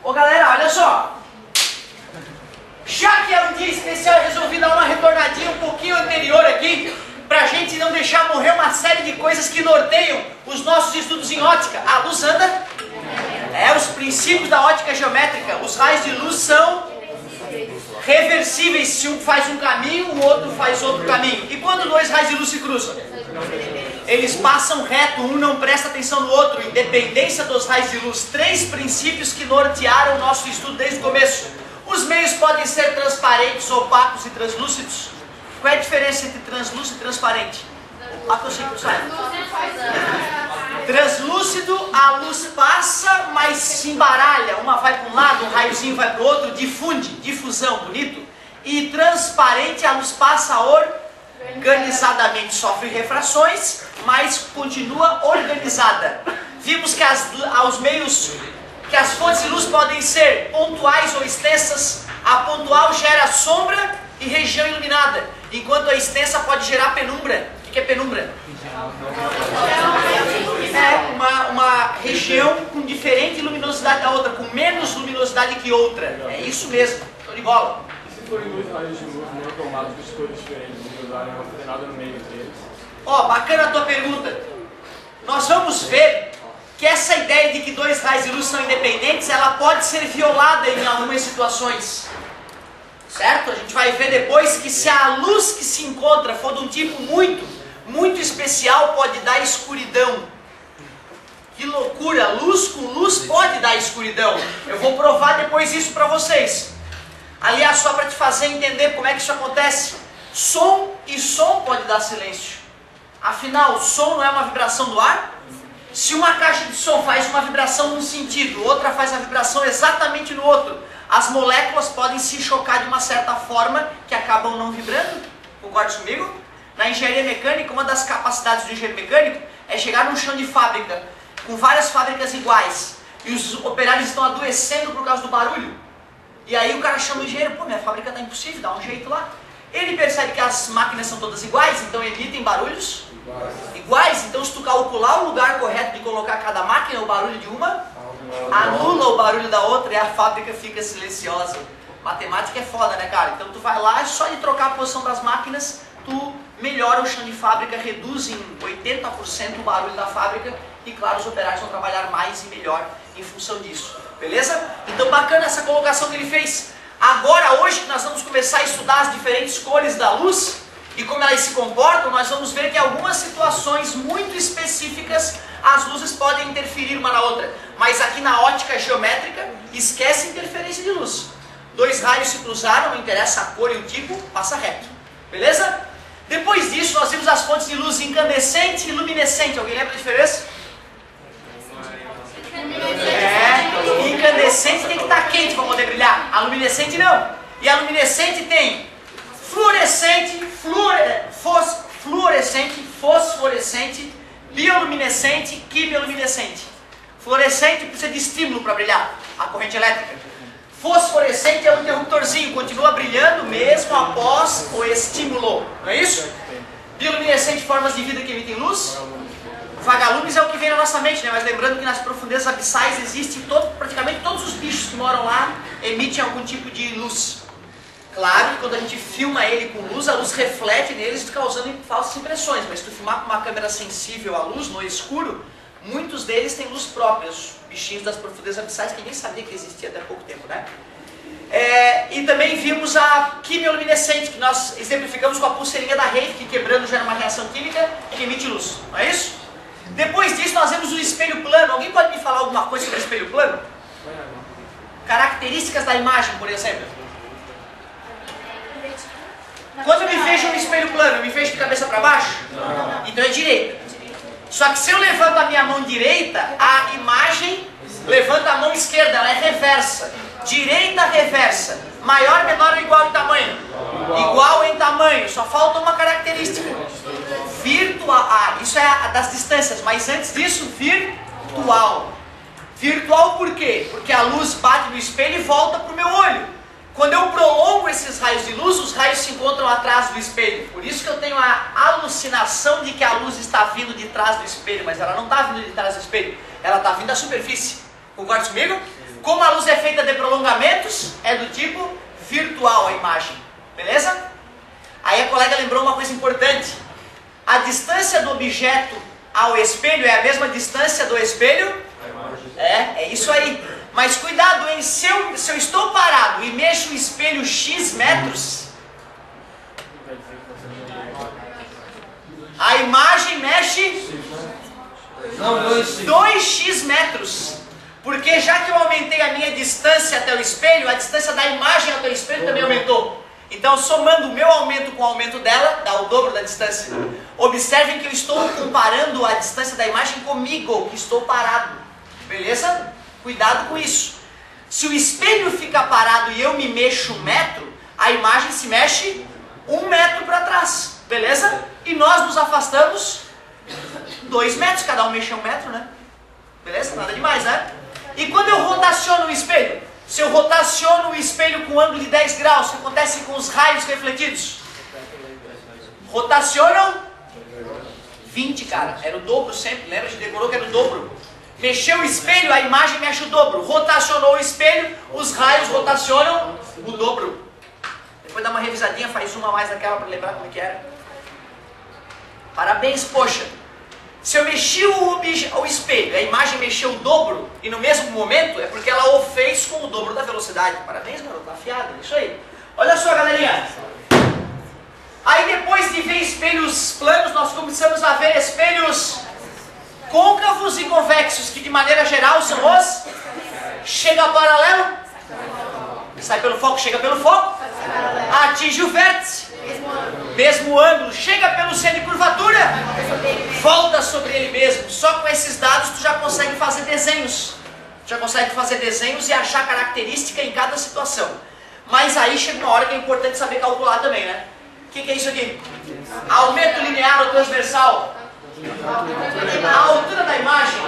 Ô galera, olha só. Já que é um dia especial, eu resolvi dar uma retornadinha um pouquinho anterior aqui, pra gente não deixar morrer uma série de coisas que norteiam os nossos estudos em ótica. A luz anda? Os princípios da ótica geométrica. Os raios de luz são reversíveis. Se um faz um caminho, o outro faz outro caminho. E quando dois raios de luz se cruzam? Eles passam reto, um não presta atenção no outro. Independência dos raios de luz. 3 princípios que nortearam o nosso estudo desde o começo. Os meios podem ser transparentes, opacos e translúcidos. Qual é a diferença entre translúcido e transparente? Translúcido, a luz passa, mas se embaralha. Uma vai para um lado, um raiozinho vai para o outro, difunde, difusão, bonito. E transparente, a luz passa organizadamente, sofre refrações, mas continua organizada. Vimos que que as fontes de luz podem ser pontuais ou extensas. A pontual gera sombra e região iluminada, enquanto a extensa pode gerar penumbra. O que é penumbra? É uma região com diferente luminosidade da outra, com menos luminosidade que outra. É isso mesmo, tô de bola. E se forem 2 raios de luz monocromáticos de cores diferentes e usarem uma coordenada no meio deles? Bacana a tua pergunta. Nós vamos ver que essa ideia de que 2 raios de luz são independentes, ela pode ser violada em algumas situações. Certo? A gente vai ver depois que se a luz que se encontra for de um tipo muito especial, pode dar escuridão. Que loucura! Luz com luz pode dar escuridão. Eu vou provar depois isso para vocês. Aliás, só para te fazer entender como é que isso acontece. Som e som pode dar silêncio. Afinal, som não é uma vibração do ar? Se uma caixa de som faz uma vibração num sentido, outra faz a vibração exatamente no outro, as moléculas podem se chocar de uma certa forma que acabam não vibrando. Concorda comigo? Na engenharia mecânica, uma das capacidades do engenheiro mecânico é chegar num chão de fábrica, com várias fábricas iguais, e os operários estão adoecendo por causa do barulho. E aí o cara chama o engenheiro: pô, minha fábrica está impossível, dá um jeito lá. Ele percebe que as máquinas são todas iguais, então emitem barulhos iguais. Então se tu calcular o lugar correto de colocar cada máquina, o barulho de uma anula o barulho da outra e a fábrica fica silenciosa. Matemática é foda, né, cara? Então tu vai lá, só de trocar a posição das máquinas, tu melhora o chão de fábrica, reduz em 80% o barulho da fábrica e, claro, os operários vão trabalhar mais e melhor em função disso. Beleza? Então bacana essa colocação que ele fez. Agora, hoje que nós vamos começar a estudar as diferentes cores da luz e como elas se comportam, nós vamos ver que em algumas situações muito específicas as luzes podem interferir uma na outra. Mas aqui na ótica geométrica, esquece interferência de luz. 2 raios se cruzaram, não interessa a cor e o tipo, passa reto. Beleza? Depois disso, nós temos as fontes de luz incandescente e luminescente. Alguém lembra a diferença? Incandescente tem que estar quente para poder brilhar. A luminescente não. E a luminescente tem fluorescente, fosforescente, bioluminescente, quimioluminescente. Fluorescente precisa de estímulo para brilhar, a corrente elétrica. Fosforescente é um interruptorzinho, continua brilhando mesmo após o estímulo, não é isso? Bioluminescente, formas de vida que emitem luz. Vagalumes é o que vem na nossa mente, né? Mas lembrando que nas profundezas abissais existem praticamente todos os bichos que moram lá emitem algum tipo de luz. Claro que quando a gente filma ele com luz, a luz reflete neles, causando falsas impressões. Mas se tu filmar com uma câmera sensível à luz, no escuro, muitos deles têm luz própria. Os bichinhos das profundezas abissais que nem sabia que existia até pouco tempo, né? E também vimos a quimioluminescente, que nós exemplificamos com a pulseirinha da Rave, que quebrando gera uma reação química que emite luz. Não é isso? Depois disso nós vemos o espelho plano. Alguém pode me falar alguma coisa sobre o espelho plano? Características da imagem, por exemplo. Quando eu me vejo no espelho plano, eu me vejo de cabeça para baixo? Não. Então é direita. Só que se eu levanto a minha mão direita, a imagem levanta a mão esquerda, ela é reversa. Direita, reversa. Maior, menor ou igual em tamanho? Igual em tamanho. Só falta uma característica. Virtual. Isso é a das distâncias, mas antes disso, virtual. Virtual por quê? Porque a luz bate no espelho e volta para o meu olho. Quando eu prolongo esses raios de luz, os raios se encontram atrás do espelho. Por isso que eu tenho a alucinação de que a luz está vindo de trás do espelho, mas ela não está vindo de trás do espelho, ela está vindo da superfície. Concorda comigo? Como a luz é feita de prolongamentos, é do tipo virtual a imagem. Beleza? Aí a colega lembrou uma coisa importante. A distância do objeto ao espelho é a mesma distância do espelho? É isso aí. Mas cuidado, hein? Se eu estou parado e mexo o espelho X metros, a imagem mexe 2x metros. Porque já que eu aumentei a minha distância até o espelho, a distância da imagem até o espelho também aumentou. Então, somando o meu aumento com o aumento dela, dá o dobro da distância. Observem que eu estou comparando a distância da imagem comigo, que estou parado. Beleza? Cuidado com isso. Se o espelho fica parado e eu me mexo 1 metro, a imagem se mexe 1 metro para trás. Beleza? E nós nos afastamos 2 metros, cada um mexe 1 metro, né? Beleza? Nada demais, né? E quando eu rotaciono o espelho? Se eu rotaciono o espelho com ângulo de 10 graus, o que acontece com os raios refletidos? Rotacionam 20, cara. Era o dobro sempre, lembra? A gente decorou que era o dobro. Mexeu o espelho, a imagem mexe o dobro. Rotacionou o espelho, os raios rotacionam o dobro. Depois dá uma revisadinha, faz uma mais daquela para lembrar como é que era. Parabéns, poxa. Se eu mexi o espelho, a imagem mexeu o dobro, e no mesmo momento, é porque ela o fez com o dobro da velocidade. Parabéns, garoto, tá afiado, é isso aí. Olha só, galerinha. Aí depois de ver espelhos planos, nós começamos a ver espelhos côncavos e convexos, que de maneira geral são os... Chega ao paralelo, sai pelo foco, chega pelo foco, atinge o vértice, mesmo ângulo, chega pelo centro de curvatura, volta sobre ele mesmo. Só com esses dados tu já consegue fazer desenhos. Já consegue fazer desenhos e achar característica em cada situação. Mas aí chega uma hora que é importante saber calcular também, né? O que é isso aqui? Aumento linear ou transversal? A altura da imagem.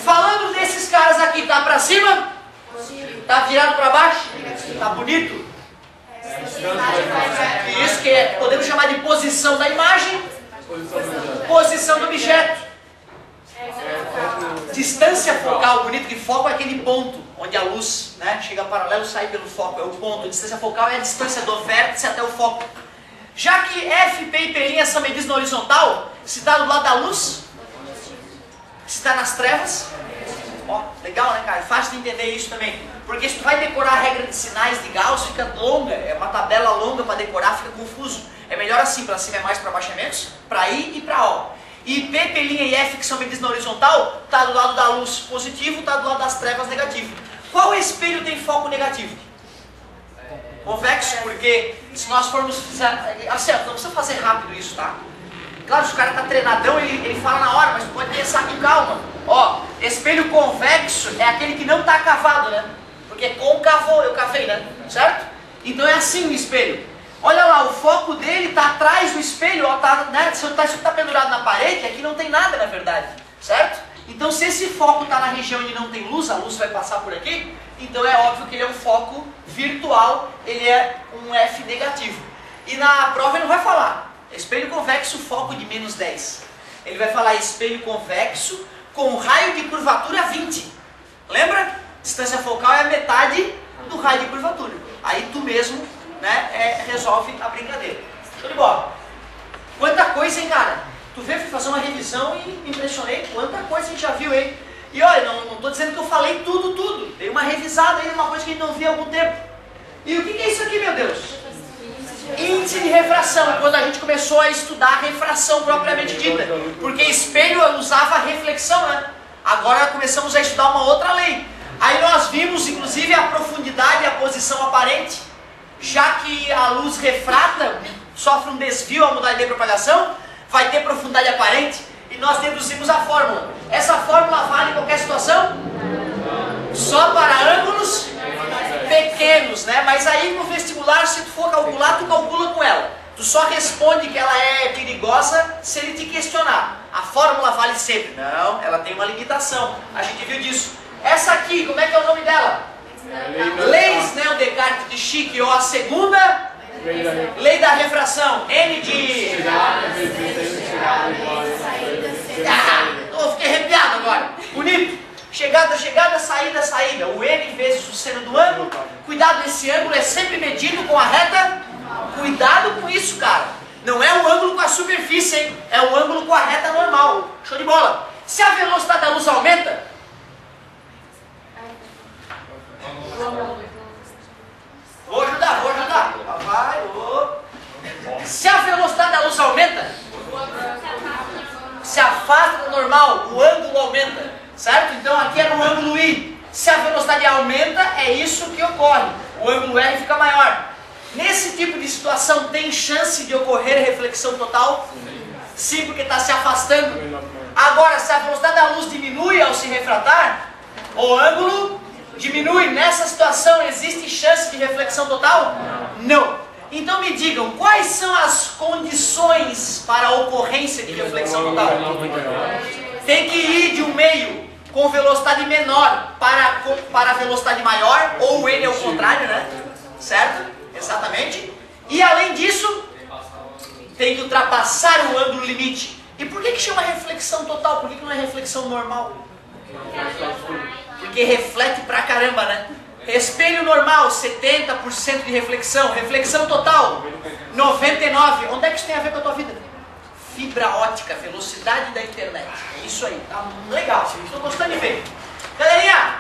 Falando desses caras aqui, tá pra cima? Tá virado pra baixo? Tá bonito? Isso que é, podemos chamar de posição da imagem, posição do objeto. Distância focal, bonito que foco é aquele ponto onde a luz, né, chega paralelo e sai pelo foco, é o ponto. Distância focal é a distância do vértice até o foco. Já que F, P e P' são medidas na horizontal, se está do lado da luz, se está nas trevas, ó, legal, né, cara? Fácil de entender isso também. Porque se tu vai decorar a regra de sinais de Gauss, fica longa, é uma tabela longa para decorar, fica confuso. É melhor assim, para cima é mais, para baixo é menos, para I e para O. E P, P' e F, que são medidas na horizontal, está do lado da luz positivo, está do lado das trevas negativo. Qual espelho tem foco negativo? Convexo, porque se nós formos... Assim, não precisa fazer rápido isso, tá? Claro, se o cara está treinadão, ele fala na hora, mas pode pensar com calma. Ó, espelho convexo é aquele que não está cavado, né? Porque côncavo, eu cavei, né? Certo? Então é assim o espelho. Olha lá, o foco dele está atrás do espelho, ó, tá, né? Se isso está pendurado na parede, aqui não tem nada, na verdade. Certo? Então se esse foco está na região onde não tem luz, a luz vai passar por aqui, então é óbvio que ele é um foco virtual, ele é um F negativo. E na prova ele não vai falar espelho convexo, foco de menos 10. Ele vai falar espelho convexo com raio de curvatura 20. Lembra? Distância focal é a metade do raio de curvatura. Aí tu mesmo, né, resolve a brincadeira. Show de bola. Quanta coisa, hein, cara? Tu veio, fui fazer uma revisão e me impressionei. Quanta coisa a gente já viu, hein? E olha, não estou dizendo que eu falei tudo. Dei uma revisada aí numa coisa que a gente não via há algum tempo. E o que é isso aqui, meu Deus? Índice de refração, quando a gente começou a estudar refração propriamente dita. Porque espelho usava reflexão, né? Agora começamos a estudar uma outra lei. Aí nós vimos, inclusive, a profundidade e a posição aparente. Já que a luz refrata, sofre um desvio ao mudar de propagação, vai ter profundidade aparente. E nós deduzimos a fórmula. Essa fórmula vale em qualquer situação? Só para ângulos pequenos, né? Mas aí no vestibular, se tu for calcular, tu calcula com ela. Tu só responde que ela é perigosa se ele te questionar. A fórmula vale sempre. Não, ela tem uma limitação. A gente viu disso. Essa aqui, como é que é o nome dela? Leis, né? O Descartes de Chique, ou a segunda lei da refração. N de... fiquei arrepiado agora. Bonito. Chegada, chegada, saída, saída. O N vezes o seno do ângulo. Cuidado, esse ângulo é sempre medido com a reta. Cuidado com isso, cara. Não é o ângulo com a superfície, hein? É o ângulo com a reta normal. Show de bola. Se a velocidade da luz aumenta... Vou ajudar. Vai, Se a velocidade da luz aumenta, se afasta do normal, o ângulo aumenta, certo? Então aqui é no ângulo I. Se a velocidade aumenta, é isso que ocorre. O ângulo R fica maior. Nesse tipo de situação, tem chance de ocorrer reflexão total? Sim, porque está se afastando. Agora, se a velocidade da luz diminui ao se refratar, o ângulo diminui. Nessa situação, existe chance de reflexão total? Não. Então me digam, quais são as condições para a ocorrência de reflexão total? Tem que ir de um meio com velocidade menor para a velocidade maior, ou o N é o contrário, né? Certo? Exatamente. E além disso, tem que ultrapassar o ângulo limite. E por que chama reflexão total? Por que não é reflexão normal? Porque reflete pra caramba, né? Espelho normal, 70% de reflexão. Reflexão total, 99%. Onde é que isso tem a ver com a tua vida? Fibra ótica, velocidade da internet. É isso aí, tá legal. Estou gostando de ver. Galerinha,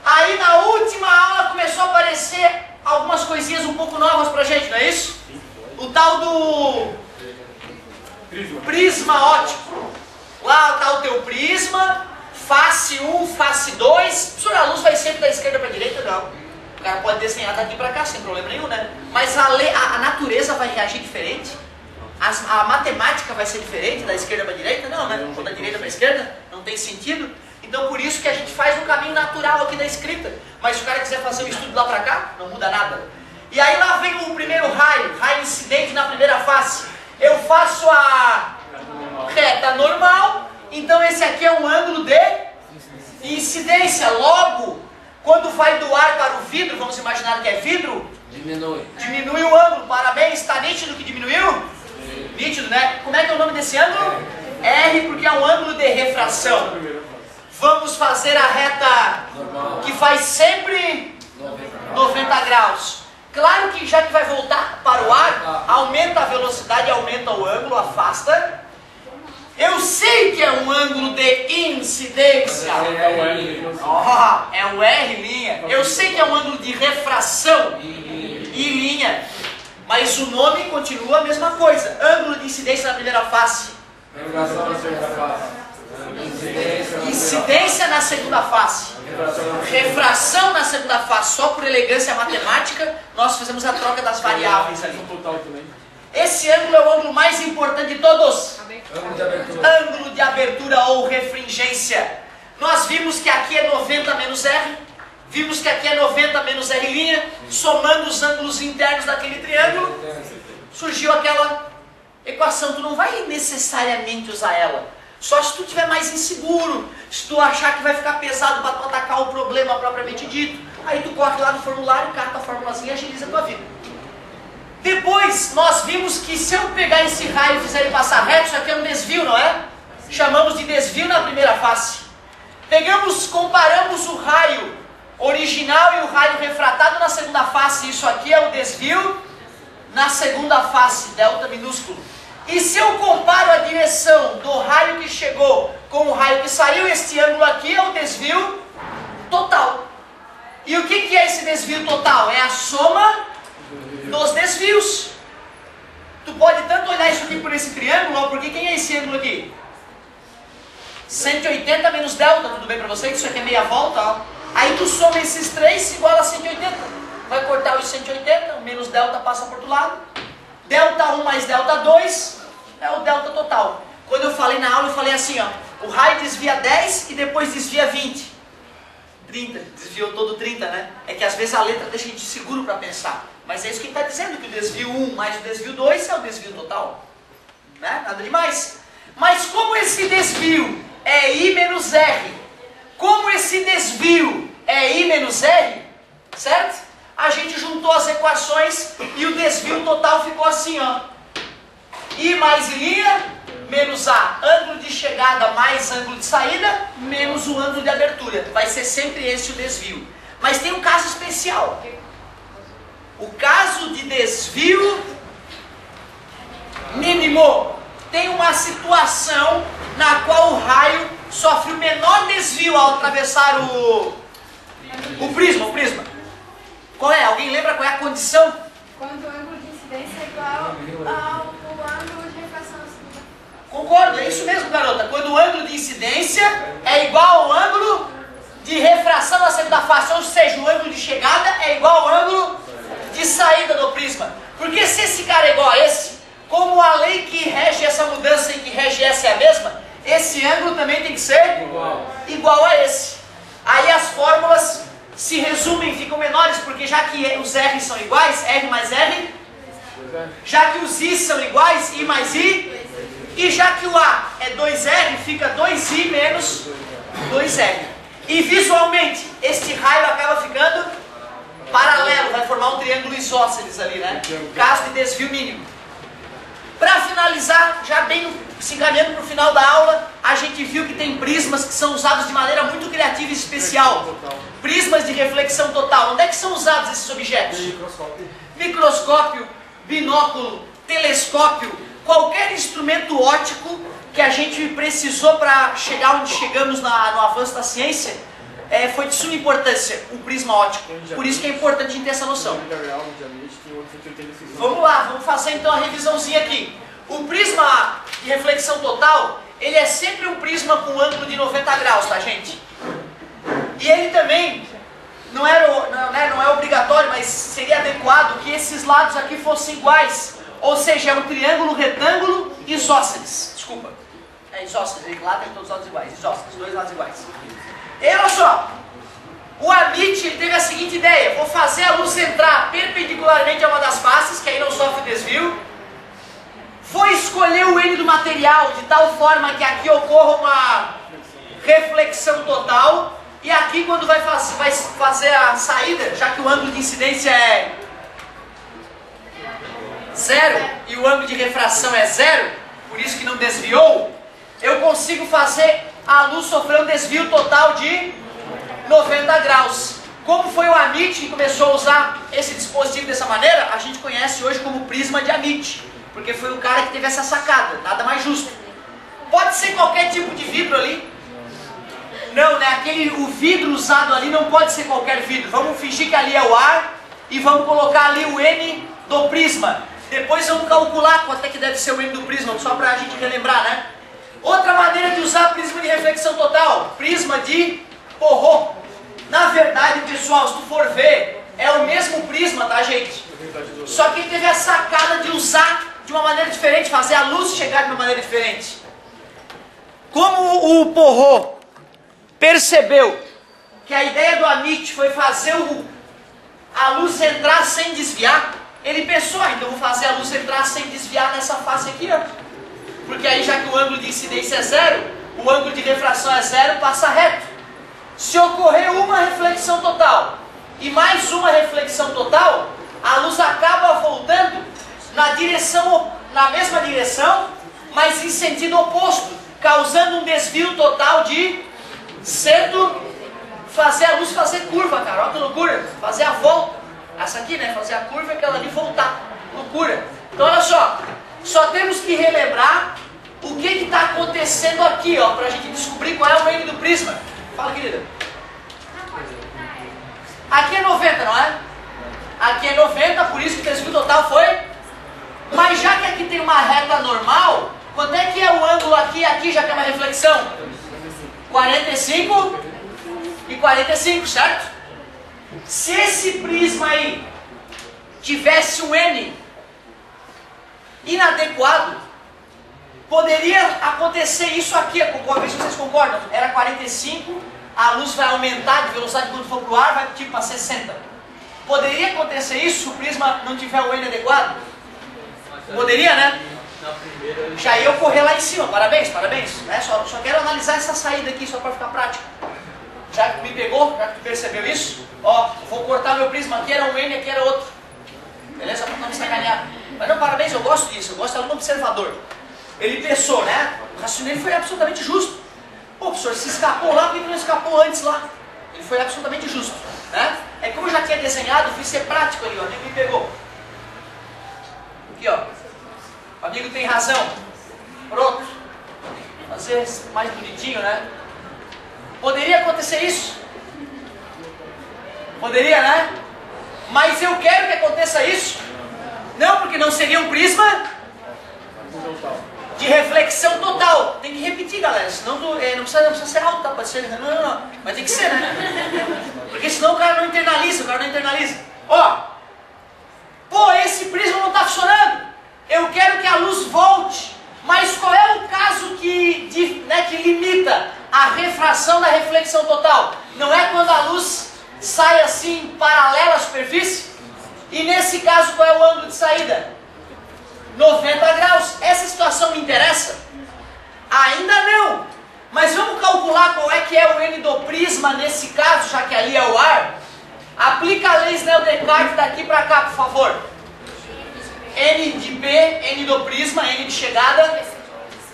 aí na última aula começou a aparecer algumas coisinhas um pouco novas pra gente, não é isso? O tal do prisma óptico. Lá tá o teu prisma, face 1, face 2. Professor, a luz vai sempre da esquerda para a direita? Não. O cara pode desenhar daqui para cá sem problema nenhum, né? Mas a natureza vai reagir diferente? A matemática vai ser diferente da esquerda para a direita? Não, né? Ou da direita para a esquerda? Não tem sentido. Então por isso que a gente faz um caminho natural aqui da escrita. Mas se o cara quiser fazer um estudo lá para cá, não muda nada. E aí lá vem o primeiro raio incidente na primeira face. Eu faço a reta normal, então esse aqui é um ângulo de incidência. Logo, quando vai do ar para o vidro, vamos imaginar que é vidro, diminui o ângulo. Parabéns, está nítido que diminuiu? Sim. Nítido, né? Como é que é o nome desse ângulo? R, porque é um ângulo de refração. Vamos fazer a reta que faz sempre 90 graus. Claro que já que vai voltar para o ar, aumenta a velocidade, aumenta o ângulo, afasta. Eu sei que é um ângulo de incidência. É o R linha. Eu sei que é um ângulo de refração I linha. Mas o nome continua a mesma coisa. Ângulo de incidência na primeira face. Incidência na segunda face. Refração na segunda face. Só por elegância matemática, nós fizemos a troca das variáveis ali. Esse ângulo é o ângulo mais importante de todos. Ângulo de abertura ou refringência. Nós vimos que aqui é 90 menos R. Vimos que aqui é 90 menos R'. Somando os ângulos internos daquele triângulo, surgiu aquela equação. Tu não vai necessariamente usar ela. Só se tu estiver mais inseguro, se tu achar que vai ficar pesado para tu atacar o problema propriamente dito. Aí tu corre lá no formulário, cata a formulazinha e agiliza a tua vida. Depois, nós vimos que se eu pegar esse raio e fizer ele passar reto, isso aqui é um desvio, não é? Chamamos de desvio na primeira face. Comparamos o raio original e o raio refratado na segunda face. Isso aqui é o desvio na segunda face, delta minúsculo. E se eu comparo a direção do raio que chegou com o raio que saiu, este ângulo aqui é o desvio total. E o que é esse desvio total? É a soma dos desvios. Tu pode tanto olhar isso aqui por esse triângulo, porque quem é esse ângulo aqui? 180 menos delta, tudo bem para você? Que isso aqui é meia volta, ó. Aí tu soma esses três igual a 180. Vai cortar os 180, menos delta passa por outro lado. Delta 1 mais delta 2 é o delta total. Quando eu falei na aula, eu falei assim, ó. O raio desvia 10 e depois desvia 20. 30, desviou todo 30, né? É que às vezes a letra deixa a gente seguro para pensar. Mas é isso que ele está dizendo, que o desvio 1 mais o desvio 2 é o desvio total. Né? Nada demais. Mas como esse desvio é I menos R, como esse desvio é I menos R, certo? A gente juntou as equações e o desvio total ficou assim, ó. I mais I', menos A, ângulo de chegada mais ângulo de saída, menos o ângulo de abertura. Vai ser sempre esse o desvio. Mas tem um caso especial. O caso de desvio mínimo. Tem uma situação na qual o raio sofre o menor desvio ao atravessar o prisma. Qual é? Alguém lembra qual é a condição? Quando o ângulo de incidência é igual ao ângulo de refração. Concordo, é isso mesmo, garota. Quando o ângulo de incidência é igual ao ângulo de refração da saída da face, ou seja, o ângulo de chegada é igual ao ângulo de saída do prisma. Porque se esse cara é igual a esse, como a lei que rege essa mudança e que rege essa é a mesma, esse ângulo também tem que ser igual a esse. Aí as fórmulas se resumem, ficam menores, porque já que os R são iguais, R mais R, já que os I são iguais, I mais I, e já que o A é 2R, fica 2I menos 2R. E visualmente, este raio acaba ficando paralelo, vai formar um triângulo isósceles ali, né? Caso de desvio mínimo. Para finalizar, já bem se encaminhando para o final da aula, a gente viu que tem prismas que são usados de maneira muito criativa e especial. Prismas de reflexão total. Onde é que são usados esses objetos? Microscópio, binóculo, telescópio, qualquer instrumento óptico que a gente precisou para chegar onde chegamos no avanço da ciência, foi de suma importância o prisma óptico. Por isso que é importante a gente ter essa noção. Vamos lá, vamos fazer então a revisãozinha aqui. O prisma de reflexão total, ele é sempre um prisma com ângulo de 90 graus, tá, gente? E ele também não é obrigatório, mas seria adequado que esses lados aqui fossem iguais. Ou seja, é um triângulo retângulo isósceles. Desculpa. É isósceles, lá tem todos os lados iguais. Isósceles, dois lados iguais. E olha só, o Amit teve a seguinte ideia: vou fazer a luz entrar perpendicularmente a uma das faces, que aí não sofre desvio. Vou escolher o N do material de tal forma que aqui ocorra uma reflexão total. E aqui, quando vai fazer a saída, já que o ângulo de incidência é 0 e o ângulo de refração é 0, por isso que não desviou, eu consigo fazer a luz sofrer um desvio total de 90 graus. Como foi o Amit que começou a usar esse dispositivo dessa maneira, a gente conhece hoje como prisma de Amit, porque foi o cara que teve essa sacada, nada mais justo. Pode ser qualquer tipo de vidro ali. Não, né? O vidro usado ali não pode ser qualquer vidro. Vamos fingir que ali é o ar e vamos colocar ali o N do prisma. Depois vamos calcular quanto é que deve ser o N do prisma, só para a gente relembrar, né? Outra maneira de usar prisma de reflexão total, prisma de Porro. Na verdade, pessoal, se tu for ver, é o mesmo prisma, tá, gente? Só que ele teve a sacada de usar de uma maneira diferente, fazer a luz chegar de uma maneira diferente. Como o Porro percebeu que a ideia do Amit foi fazer a luz entrar sem desviar, ele pensou, então vou fazer a luz entrar sem desviar nessa face aqui, ó. Porque aí, já que o ângulo de incidência é 0, o ângulo de refração é 0, passa reto. Se ocorrer uma reflexão total e mais uma reflexão total, a luz acaba voltando na mesma direção, mas em sentido oposto, causando um desvio total de fazer a luz fazer curva, cara. Olha que loucura. Fazer a volta. Essa aqui, né? Fazer a curva e aquela ali voltar. Loucura. Então, olha só temos que relembrar o que está acontecendo aqui, ó, para a gente descobrir qual é o N do prisma. Fala, querida. Aqui é 90, não é? Aqui é 90, por isso que o desvio total foi. Mas já que aqui tem uma reta normal, quanto é que é o ângulo aqui e aqui, já que é uma reflexão? 45 e 45, certo? Se esse prisma aí tivesse um N inadequado, poderia acontecer isso aqui, a ver se vocês concordam. Era 45, a luz vai aumentar de velocidade quando for para o ar, vai tipo para 60. Poderia acontecer isso se o prisma não tiver o N adequado? Poderia, né? Já ia ocorrer lá em cima, parabéns, parabéns. Né? Só quero analisar essa saída aqui, só para ficar prático. Já que me pegou, já que tu percebeu isso, ó, vou cortar meu prisma, aqui era um N, aqui era outro. Beleza? Para não me sacanear. Mas não, parabéns, eu gosto disso, eu gosto de aluno observador. Ele pensou, né? O raciocínio dele foi absolutamente justo. Pô, professor, se escapou lá, por que não escapou antes lá? Ele foi absolutamente justo, né? É como eu já tinha desenhado, fiz ser prático ali, ó. O amigo me pegou. Aqui, ó. O amigo tem razão. Pronto. Fazer mais bonitinho, né? Poderia acontecer isso? Poderia, né? Mas eu quero que aconteça isso. Não, porque não seria um prisma de reflexão total. Tem que repetir, galera. Senão não precisa ser alto, tá? Pode ser. Não. Mas tem que ser, né? Porque senão o cara não internaliza. Ó. Pô, esse prisma não está funcionando. Eu quero que a luz volte. Mas qual é o caso que limita a refração da reflexão total? Não é quando a luz sai assim paralela à superfície? E nesse caso, qual é o ângulo de saída? 90 graus. Essa situação me interessa? Ainda não. Mas vamos calcular qual é que é o N do prisma nesse caso, já que ali é o ar. Aplica a lei Snell-Descartes daqui para cá, por favor. N de B, N do prisma, N de chegada,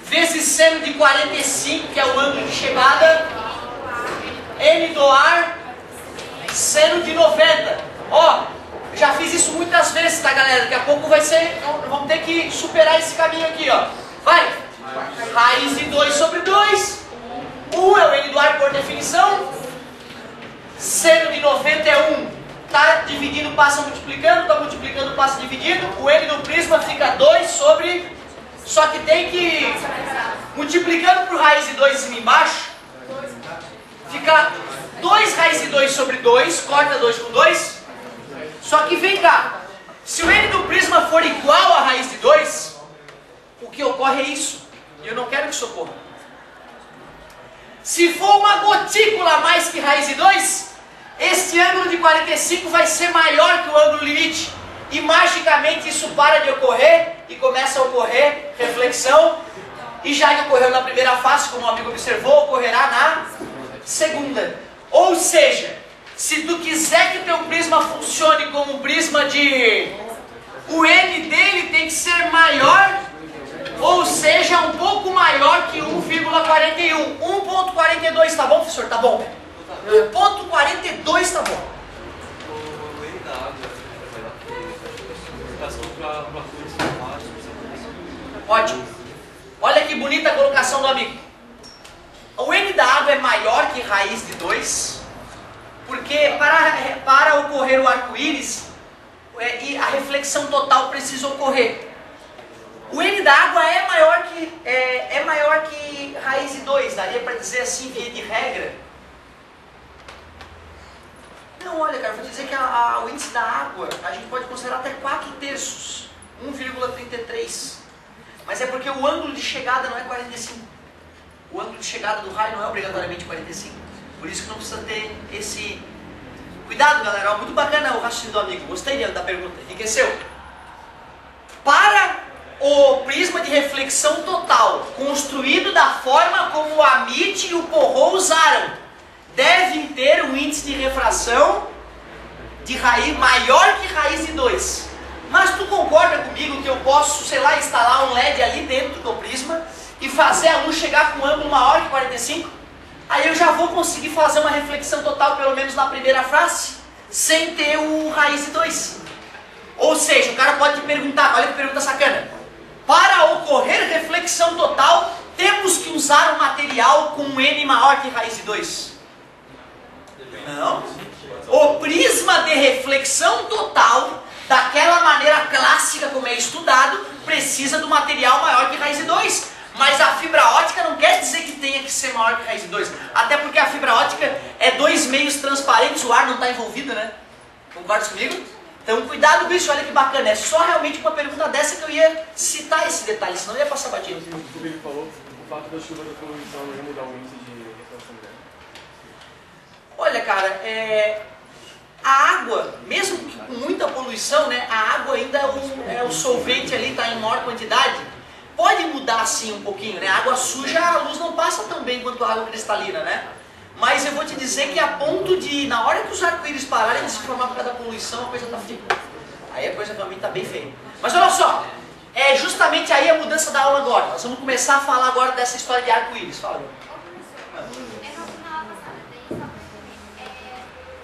vezes seno de 45, que é o ângulo de chegada, N do ar, seno de 90. Ó, já fiz isso muitas vezes, tá, galera? Daqui a pouco vamos ter que superar esse caminho aqui, ó. Vai! Raiz de 2 sobre 2. 1 é o N do ar por definição. Seno de 90 é 1. Tá dividindo, passa multiplicando, tá multiplicando, passa dividindo. O N do prisma fica 2 sobre... Só que tem que... Multiplicando por raiz de 2 em cima e embaixo, fica 2 raiz de 2 sobre 2, corta 2 com 2. Só que vem cá, se o N do prisma for igual a raiz de 2, o que ocorre é isso. E eu não quero que isso ocorra. Se for uma gotícula a mais que raiz de 2, este ângulo de 45 vai ser maior que o ângulo limite. E magicamente isso para de ocorrer e começa a ocorrer reflexão. E já que ocorreu na primeira fase, como o amigo observou, ocorrerá na segunda. Ou seja, se tu quiser que teu prisma funcione como um prisma de... O N dele tem que ser maior, ou seja, um pouco maior que 1,41. 1,42, tá bom, professor? Tá bom. 1,42 tá bom. Ótimo. Olha que bonita a colocação do amigo. O N da água é maior que raiz de 2, porque para ocorrer o arco-íris, a reflexão total precisa ocorrer. O N da água é maior que raiz de 2, daria para dizer assim, via de regra. Não, olha, cara, vou dizer que o índice da água, a gente pode considerar até 4/3, 1,33. Mas é porque o ângulo de chegada não é 45. O ângulo de chegada do raio não é obrigatoriamente 45. Por isso que não precisa ter esse... Cuidado, galera, muito bacana o raciocínio do amigo. Gostei da pergunta, enriqueceu. Para o prisma de reflexão total, construído da forma como o Amit e o Porot usaram, devem ter um índice de refração de raiz maior que raiz de 2. Mas tu concorda comigo que eu posso, sei lá, instalar um LED ali dentro do prisma e fazer a luz chegar com um ângulo maior que 45? Aí eu já vou conseguir fazer uma reflexão total, pelo menos na primeira face, sem ter o raiz de 2. Ou seja, o cara pode te perguntar, olha que pergunta sacana. Para ocorrer reflexão total, temos que usar um material com um N maior que raiz de 2? Não. O prisma de reflexão total, daquela maneira clássica como é estudado, precisa do material maior que raiz de 2. Mas a fibra ótica não quer dizer que tenha que ser maior que raiz de 2. Até porque a fibra ótica é 2 meios transparentes, o ar não está envolvido, né? Concorda comigo? Então cuidado com isso, olha que bacana. É só realmente uma pergunta dessa que eu ia citar esse detalhe, senão eu ia passar batido. O que ele falou, o fato da chuva da poluição não ia mudar o índice de refração dela. Olha, cara, a água, mesmo com muita poluição, né, a água ainda é o solvente ali, está em maior quantidade. Pode mudar sim um pouquinho, né? A água suja, a luz não passa tão bem quanto a água cristalina, né? Mas eu vou te dizer que a ponto de, na hora que os arco-íris pararem de se formar por causa da poluição, a coisa tá feia. Aí a coisa realmente tá bem feia. Mas olha só, É justamente aí a mudança da aula agora. Nós vamos começar a falar agora dessa história de arco-íris. Fala.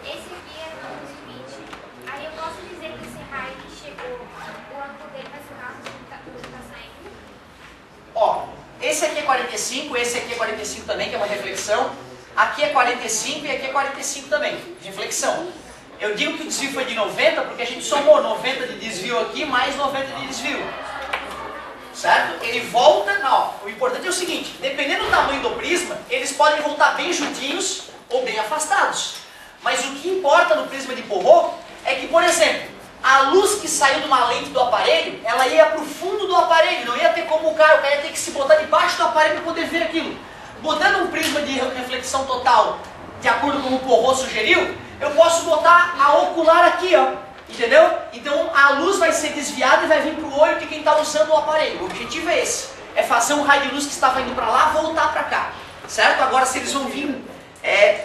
Esse aqui é o número 20. Aí eu posso dizer que esse raio que chegou, o ângulo dele vai ficar onde tá saindo? Ó, esse aqui é 45, esse aqui é 45 também, que é uma reflexão. Aqui é 45 e aqui é 45 também, reflexão. Eu digo que o desvio foi de 90 porque a gente somou 90 de desvio aqui mais 90 de desvio. Certo? Ele volta, não, o importante é o seguinte, dependendo do tamanho do prisma, eles podem voltar bem juntinhos ou bem afastados. Mas o que importa no prisma de Porot é que, por exemplo, a luz que saiu de uma lente do aparelho, ela ia para o fundo do aparelho, não ia ter como o cara ia ter que se botar debaixo do aparelho para poder ver aquilo. Botando um prisma de reflexão total, de acordo com o Porot sugeriu, eu posso botar a ocular aqui, ó, entendeu? Então a luz vai ser desviada e vai vir para o olho de quem está usando o aparelho. O objetivo é esse, é fazer um raio de luz que estava indo para lá voltar para cá, certo? Agora se eles vão vir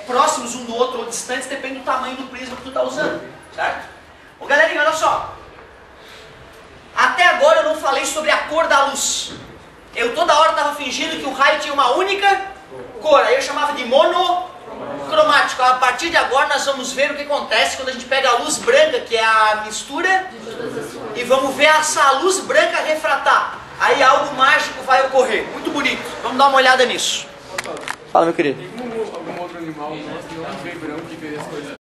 próximos um do outro ou distantes, depende do tamanho do prisma que tu está usando, certo? Ô galerinha, olha só, até agora eu não falei sobre a cor da luz. Eu toda hora estava fingindo que o raio tinha uma única cor, aí eu chamava de monocromático. A partir de agora nós vamos ver o que acontece quando a gente pega a luz branca, que é a mistura, e vamos ver essa luz branca refratar. Aí algo mágico vai ocorrer, muito bonito. Vamos dar uma olhada nisso. Fala, meu querido. Tem algum outro animal que não vê branco e vê as coisas?